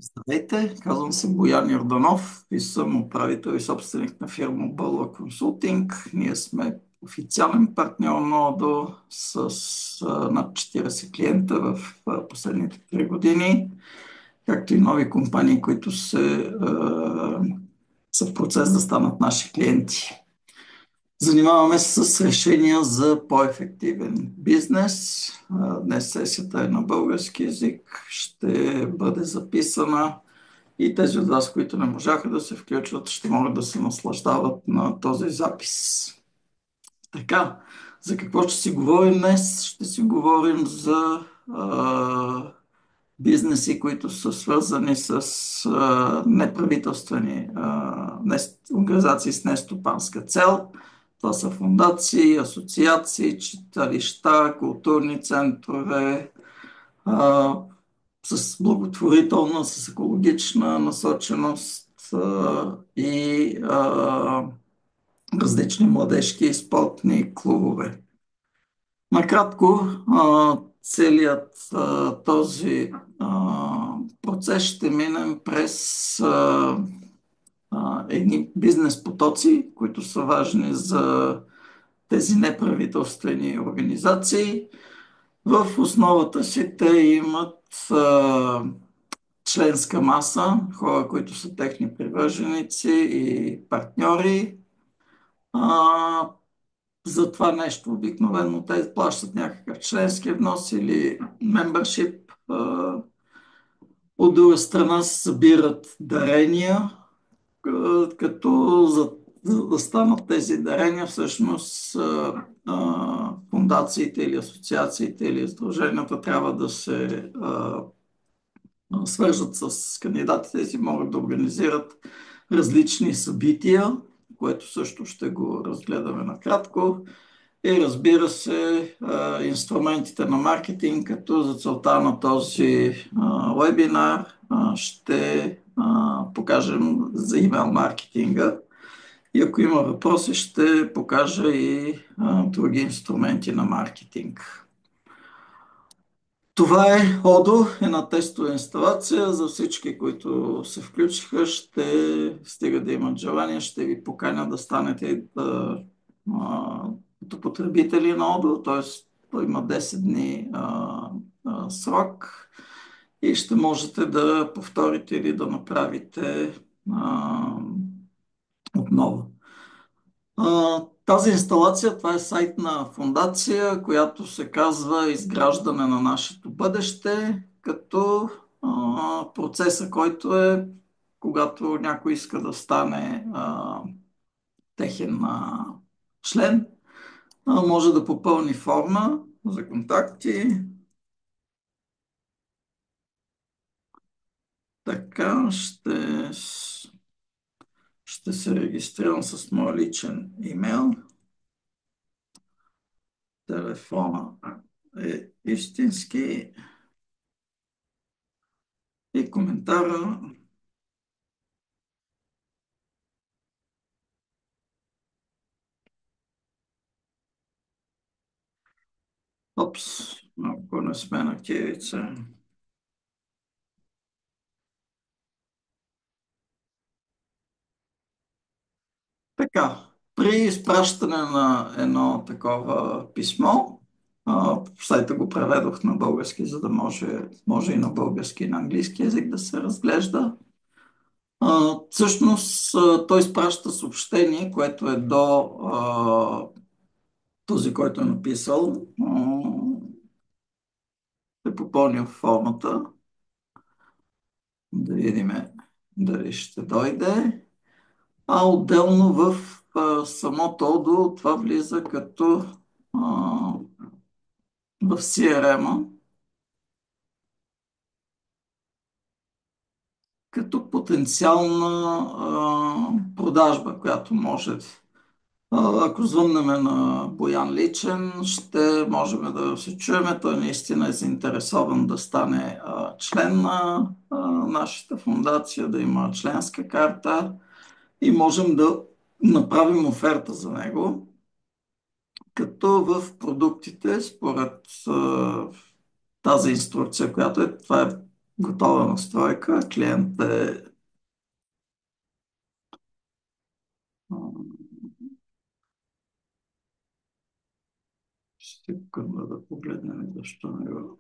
Здравейте, казвам се Боян Йорданов и съм управител и собственик на фирма Бълва Консултинг. Ние сме официален партньор на ОДО с над 40 клиента в последните 3 години, както и нови компании, които са в процес да станат наши клиенти. Занимаваме се с решения за по-ефективен бизнес. Днес сесията е на български язик, ще бъде записана и тези от вас, които не можаха да се включват, ще могат да се наслаждават на този запис. Така, за какво ще си говорим днес? Ще си говорим за бизнеси, които са свързани с неправителствени организации с нестопанска цел. Това са фундации, асоциации, читалища, културни центрове, а, с благотворителна, с екологична насоченост и различни младежки и спортни клубове. Накратко, целият този процес ще минем през едни бизнес потоци, които са важни за тези неправителствени организации. В основата си те имат членска маса, хора, които са техни привърженици и партньори. А, за това нещо обикновено те плащат някакъв членски внос или membership. От друга страна се събират дарения, като за да станат тези дарения, всъщност фундациите или асоциациите или сдруженията трябва да се свържат с кандидатите и си могат да организират различни събития, което също ще го разгледаме накратко. И разбира се, инструментите на маркетинг, като за целта на този вебинар ще покажем за имейл маркетинга. И ако има въпроси, ще покажа и други инструменти на маркетинг. Това е ОДО, една тестова инсталация за всички, които се включиха. Ще стига да имат желание, ще ви поканя да станете като потребители на ОДО, т.е. той има 10 дни срок и ще можете да повторите или да направите отново. Тази инсталация, това е сайт на фундация, която се казва Изграждане на нашето бъдеще, като процеса, който е когато някой иска да стане техен член, може да попълни форма за контакти. Така ще се регистрирам с моя личен имейл. Телефона е истински и коментара. Опс, ако не сме на кирица. Така, при изпращане на едно такова писмо, в сайта го преведох на български, за да може и на български и на английски език да се разглежда. Всъщност той изпраща съобщение, което е до този, който е написал, е попълнил формата. Да видим дали ще дойде. А отделно в самото ОДО това влиза като в CRM-а, като потенциална продажба, която може. Ако звъннем на Боян личен, ще можем да се чуем. Той наистина е заинтересован да стане член на нашата фундация, да има членска карта и можем да направим оферта за него, като в продуктите, според тази инструкция, която това е готова настройка. Клиент е секунда да погледнем защо не го.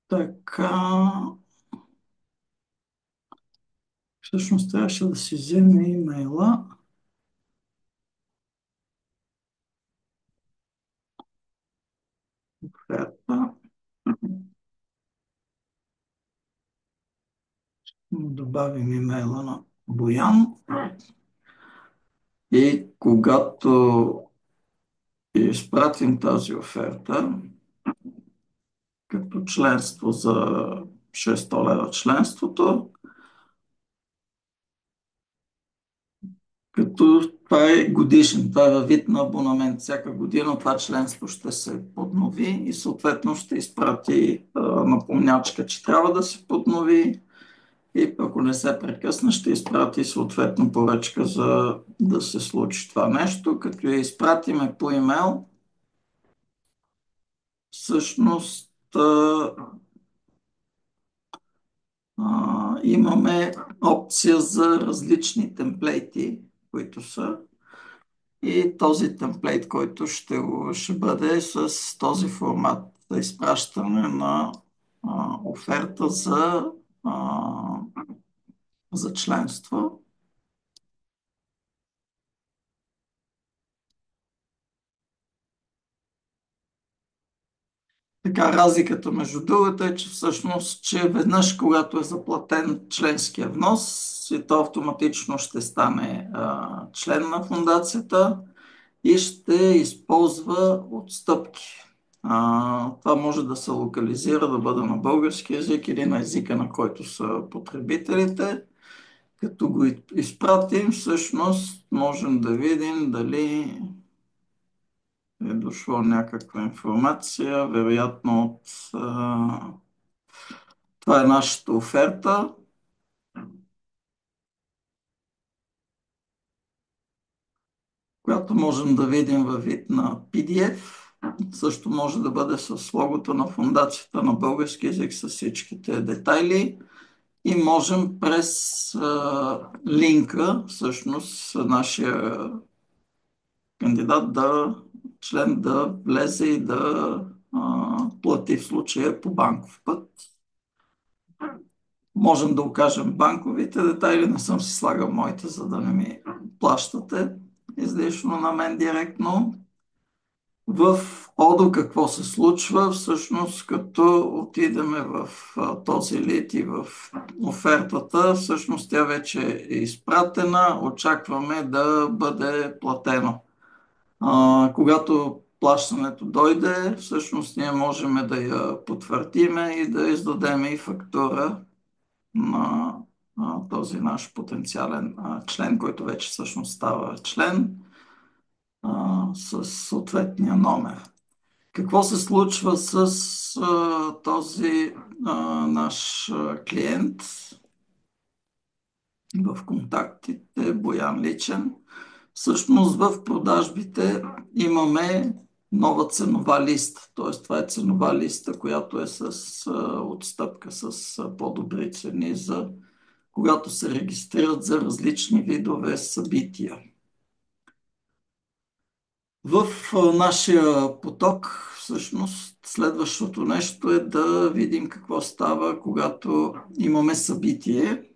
Така, всъщност трябваше да си вземе имейла. Оферта. Добавим имейла на Боян. И когато изпратим тази оферта, като членство за 600 лева членството, като това е годишен, това е във вид на абонамент. Всяка година това членство ще се поднови и съответно ще изпрати напомнячка, че трябва да се поднови и ако не се прекъсне, ще изпрати съответно поръчка за да се случи това нещо. Като я изпратиме по имейл, всъщност имаме опция за различни темплейти, които са. И този темплейт, който ще бъде с този формат за изпращане на оферта а, за членство. Така, разликата между другото е, че всъщност, че веднъж, когато е заплатен членския внос, и то автоматично ще стане член на фундацията и ще използва отстъпки. Това може да се локализира, да бъде на български язик или на езика, на който са потребителите. Като го изпратим, всъщност можем да видим дали е дошло някаква информация, вероятно от... това е нашата оферта, която можем да видим във вид на PDF. Също може да бъде с логото на фундацията на български език с всичките детайли. И можем през линка, всъщност, нашия кандидат член да влезе и да плати в случая по банков път. Можем да окажем банковите детайли, не съм си слагал моите, за да не ми плащате излишно на мен директно. В ОДО какво се случва? Всъщност, като отидеме в този лид и в офертата, всъщност тя вече е изпратена, очакваме да бъде платено. Когато плащането дойде, всъщност ние можем да я потвърдиме и да издадем и фактура на този наш потенциален член, който вече всъщност става член с съответния номер. Какво се случва с този наш клиент в контактите, Боян Личен? Всъщност в продажбите имаме нова ценова листа, т.е. това е ценова листа, която е с отстъпка, с по-добри цени за когато се регистрират за различни видове събития. В нашия поток, всъщност, следващото нещо е да видим какво става, когато имаме събитие.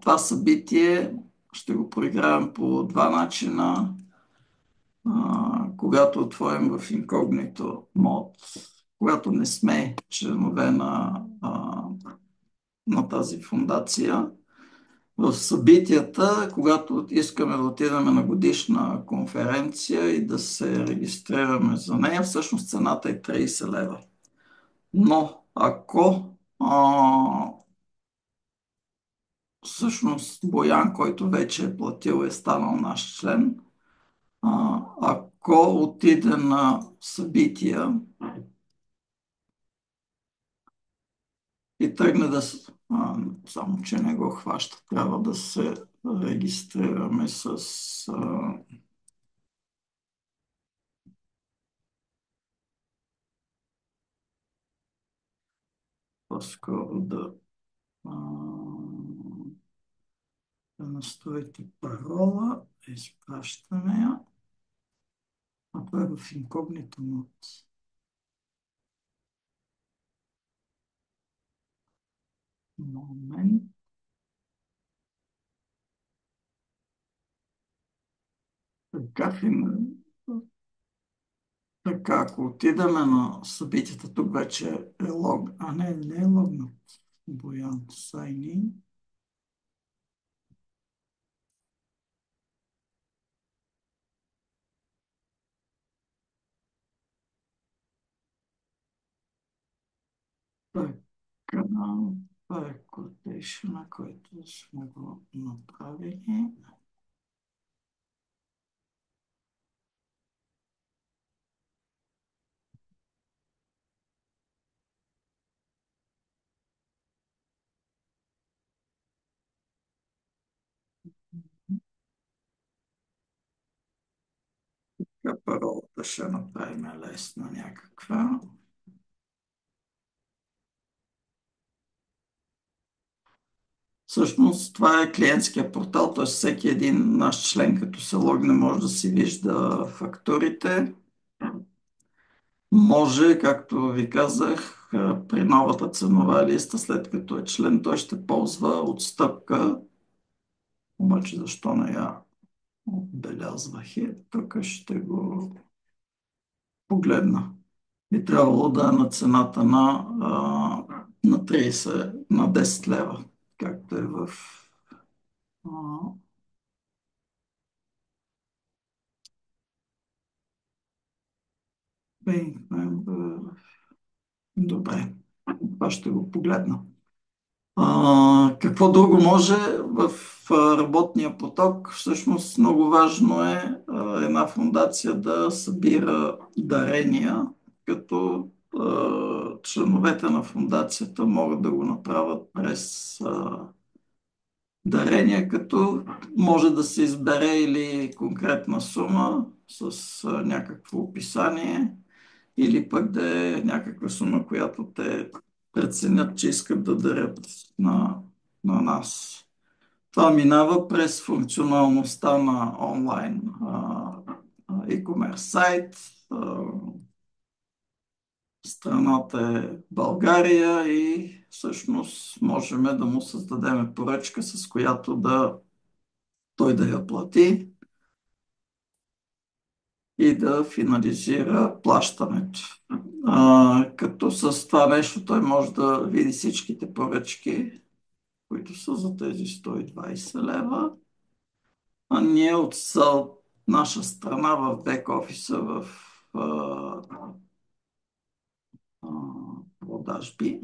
Това събитие ще го проиграем по два начина. Когато отворим в инкогнито мод, когато не сме членове на тази фундация, в събитията, когато искаме да отидем на годишна конференция и да се регистрираме за нея, всъщност цената е 30 лева. Но ако всъщност Боян, който вече е платил, е станал наш член, ако отиде на събития и тръгне да... само, че не го хваща. Трябва да се регистрираме с по-скоро а, да настроите парола, изпращаме я, а това е в инкогнито мод. Момент. Така, така, ако отидем на събитията, тук вече е лог, а не е логнат. Боян, sign in. Така, това е quotation, който сме го направили. Така, паролата ще направим лесна някаква. Всъщност това е клиентския портал, т.е. всеки един наш член, като се логне, може да си вижда фактурите. Може, както ви казах, при новата ценова листа, след като е член, той ще ползва отстъпка. Обаче защо не я отбелязвах? Тук ще го погледна. Би трябвало да е на цената на 30, на 10 лева, както е в а, Paying Member. Добре, това ще го погледна. Какво друго може в работния поток? Всъщност много важно е една фундация да събира дарения, като членовете на фундацията могат да го направят през дарения, като може да се избере или конкретна сума с някакво описание, или пък да е някаква сума, която те преценят, че искат да дарят на нас. Това минава през функционалността на онлайн e-commerce сайт. Страната е България и всъщност можем да му създадем поръчка, с която той да я плати и да финализира плащането. Като с това нещо той може да види всичките поръчки, които са за тези 120 лева. А ние от наша страна в бек офиса в а, продажби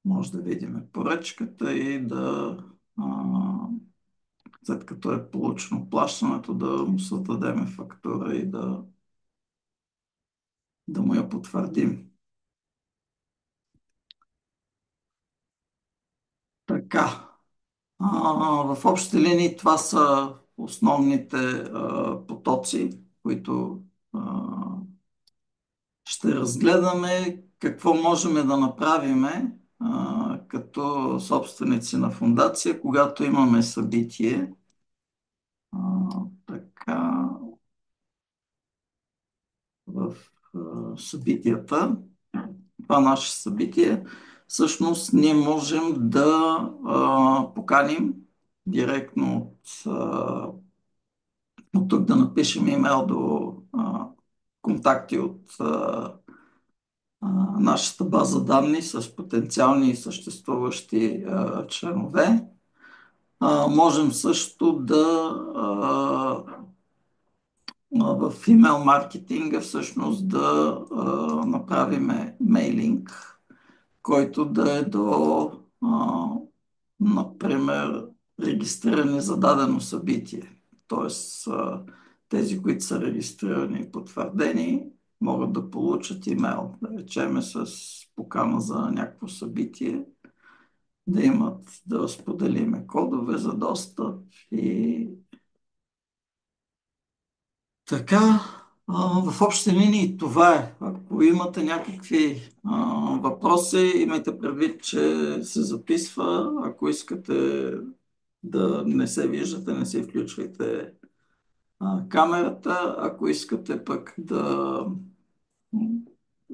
може да видим поръчката и а, след като е получено плащането, да му създадем фактура и да му я потвърдим. Така. В общи линии това са основните потоци, които ще разгледаме. Какво можем да направим като собственици на фундация, когато имаме събитие. Така, в събитията, това наше събитие, всъщност ние можем да поканим директно от тук да напишем имейл до контакти от нашата база данни с потенциални и съществуващи членове. Можем също в имейл маркетинга всъщност да направим мейлинг, който да е до, например, регистрирани за дадено събитие. Тоест, тези, които са регистрирани и потвърдени, могат да получат имейл, да речеме с покана за някакво събитие, да споделиме кодове за достъп и така. В общи линии това е. Ако имате някакви въпроси, имайте предвид, че се записва. Ако искате да не се виждате, не си включвайте камерата. Ако искате пък да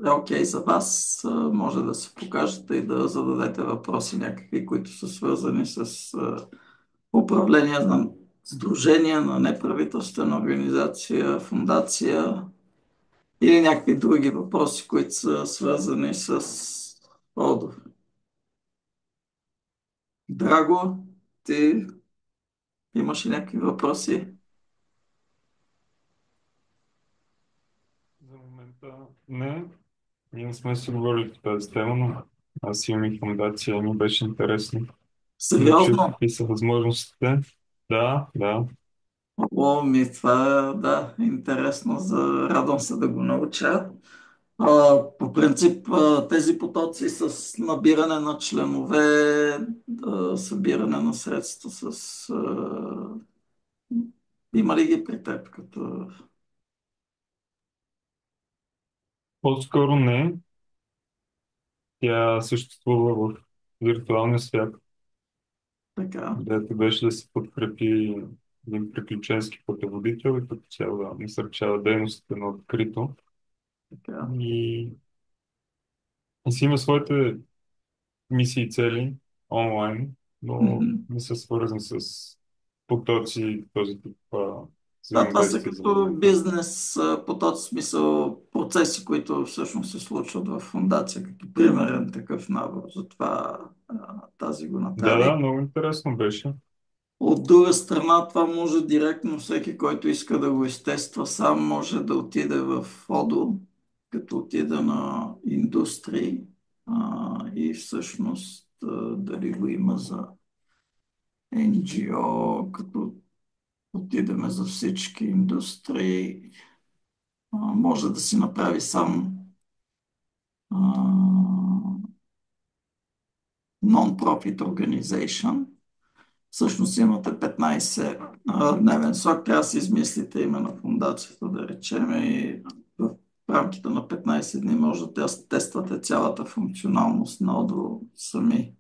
е окей за вас, може да се покажете и да зададете въпроси някакви, които са свързани с управление на сдружения, на неправителствена организация, фундация или някакви други въпроси, които са свързани с Одо. Драго, ти имаш ли някакви въпроси? За момента не. Ние не сме си говорили по тази тема, но аз имам и фундация и ми беше интересно да чуя Сериозно? какви са възможностите. Да, да. О, това да, интересно. Радвам се да го науча. По принцип, тези потоци с набиране на членове, събиране на средства има ли ги при теб като По-скоро не. Тя съществува в виртуалния свят, така? където беше да се подкрепи един приключенски пътеводител и като цяло да насърчава дейностите на открито. Така. И, и си има своите мисии и цели онлайн, но Мгм. не са свързани с потоци и този тип Да, това са взаимодействие за като момента. бизнес по този смисъл процеси, които всъщност се случват в фундация, като примерен такъв набор. Затова тази го Да, направи. да, много интересно беше. От друга страна, това може директно всеки, който иска да го изтества сам, може да отиде в ОДО, като отиде на индустрии и всъщност дали го има за NGO, като отидеме за всички индустрии, може да си направи сам non-profit organization. Всъщност имате 15 дневен срок, трябва да си измислите име на фундацията, да речем, и в рамките на 15 дни може да тествате цялата функционалност на Odoo сами.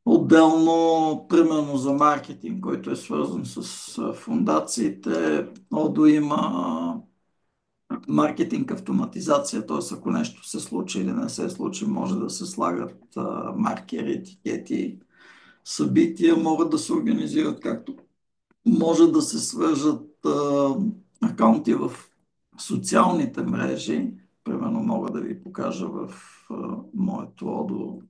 Отделно, примерно за маркетинг, който е свързан с фундациите, Odoo има маркетинг автоматизация, т.е. ако нещо се случи или не се случи, може да се слагат маркери, етикети, събития могат да се организират както може да се свържат акаунти в социалните мрежи. Примерно мога да ви покажа в моето ОДО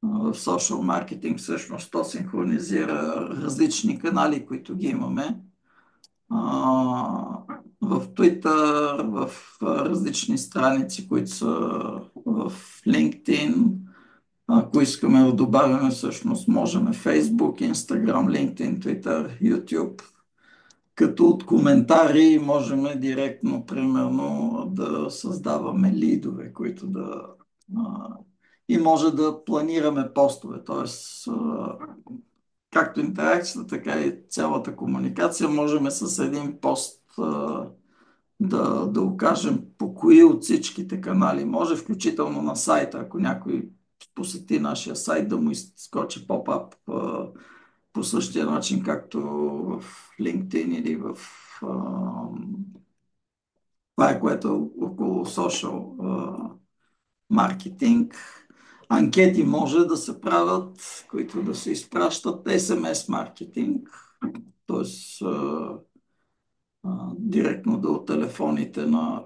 в social маркетинг. Всъщност то синхронизира различни канали, които ги имаме. В Twitter, в различни страници, които са в LinkedIn. Ако искаме да добавяме, всъщност можем Facebook, Instagram, LinkedIn, Twitter, YouTube. Като от коментари можем директно, примерно, да създаваме лидове, които а, и може да планираме постове, т.е. както интеракцията, така и цялата комуникация можем с един пост да окажем по кои от всичките канали. Може включително на сайта, ако някой посети нашия сайт, да му изскочи поп-ап по същия начин, както в LinkedIn или в това е което е около social маркетинг. Анкети може да се правят, които да се изпращат SMS маркетинг, т.е. директно до телефоните на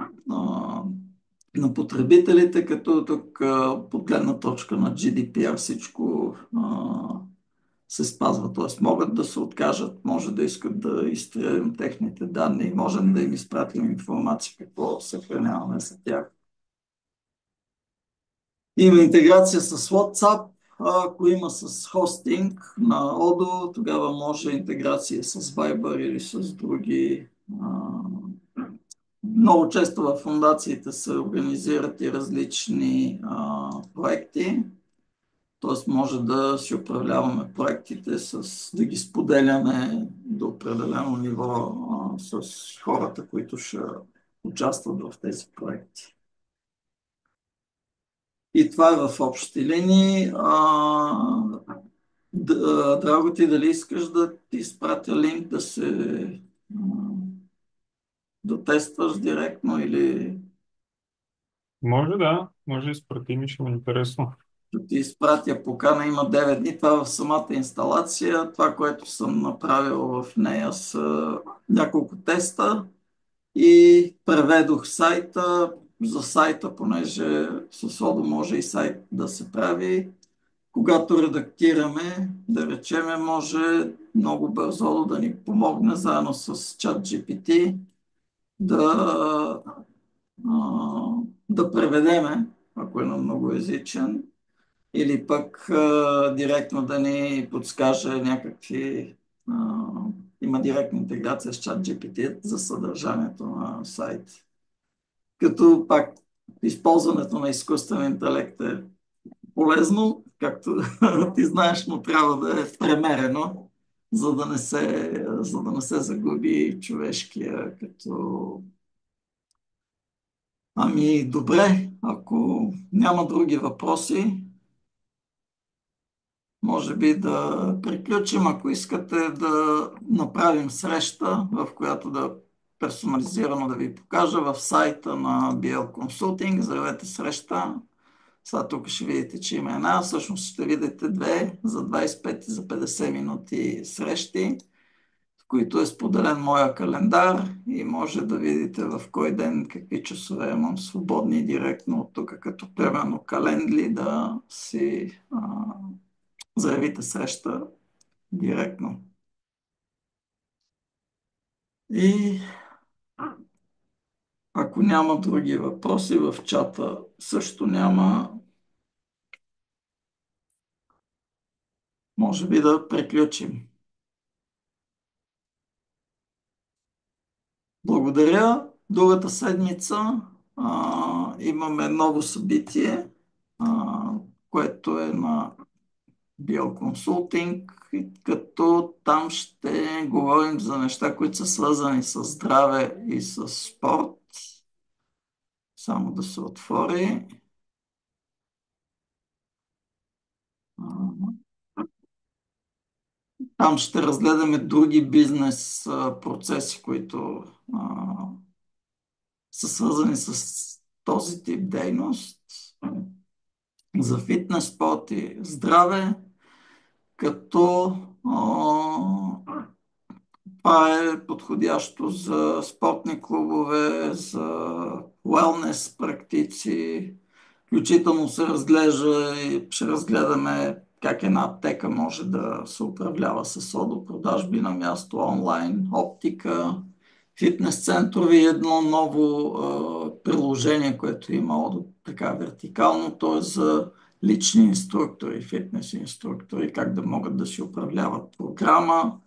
потребителите, като тук от гледна точка на GDPR всичко се спазва. Т.е. могат да се откажат, може да искат да изтрием техните данни, можем да им изпратим информация какво съхраняваме за тях. Има интеграция с WhatsApp. Ако има с хостинг на Odoo, тогава може интеграция с Viber или с други. Много често в фундациите се организират и различни проекти, т.е. може да си управляваме проектите, да ги споделяме до определено ниво с хората, които ще участват в тези проекти. И това е в общи линии. Драго, ти дали искаш да ти изпратя линк да се а, да тестваш директно или Може да, може да изпрати ми, ще ми е интересно. да ти изпратя покана? Има 9 дни. Това в самата инсталация. Това, което съм направил в нея са няколко теста и преведох сайта. За сайта, понеже с Odoo може и сайт да се прави. Когато редактираме, да речеме, може много бързо да ни помогне заедно с ChatGPT да, да преведеме, ако е на многоязичен, или пък директно да ни подскаже някакви... а, има директна интеграция с ChatGPT за съдържанието на сайт. Като пак използването на изкуствен интелект е полезно, както ти знаеш, но трябва да е премерено, за да не се загуби човешкия като... Ами, добре, ако няма други въпроси, може би да приключим. Ако искате да направим среща, в която да персонализирано да ви покажа в сайта на BL Consulting, заявете среща. Сега тук ще видите, че има една, всъщност ще видите две за 25 и за 50 минути срещи, в които е споделен моя календар и може да видите в кой ден какви часове имам свободни директно от тук, като примерно календли да си заявите среща директно. И ако няма други въпроси в чата, също няма, може би да приключим. Благодаря. Другата седмица имаме ново събитие, което е на биоконсултинг, като там ще говорим за неща, които са свързани с здраве и с спорт. Само да се отвори. Там ще разгледаме други бизнес процеси, които са свързани с този тип дейност за фитнес, спорт и здраве, като това е подходящо за спортни клубове, за уелнес практици. Включително се разглежда и ще разгледаме как една аптека може да се управлява с Odoo, продажби на място, онлайн, оптика, фитнес центрове и едно ново приложение, което има Odoo така вертикално, то е за лични инструктори, фитнес инструктори, как да могат да си управляват програма,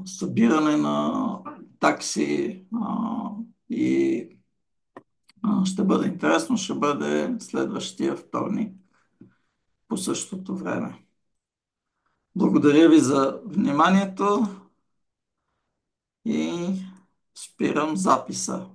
събиране на такси и ще бъде интересно, ще бъде следващия вторник по същото време. Благодаря ви за вниманието и спирам записа.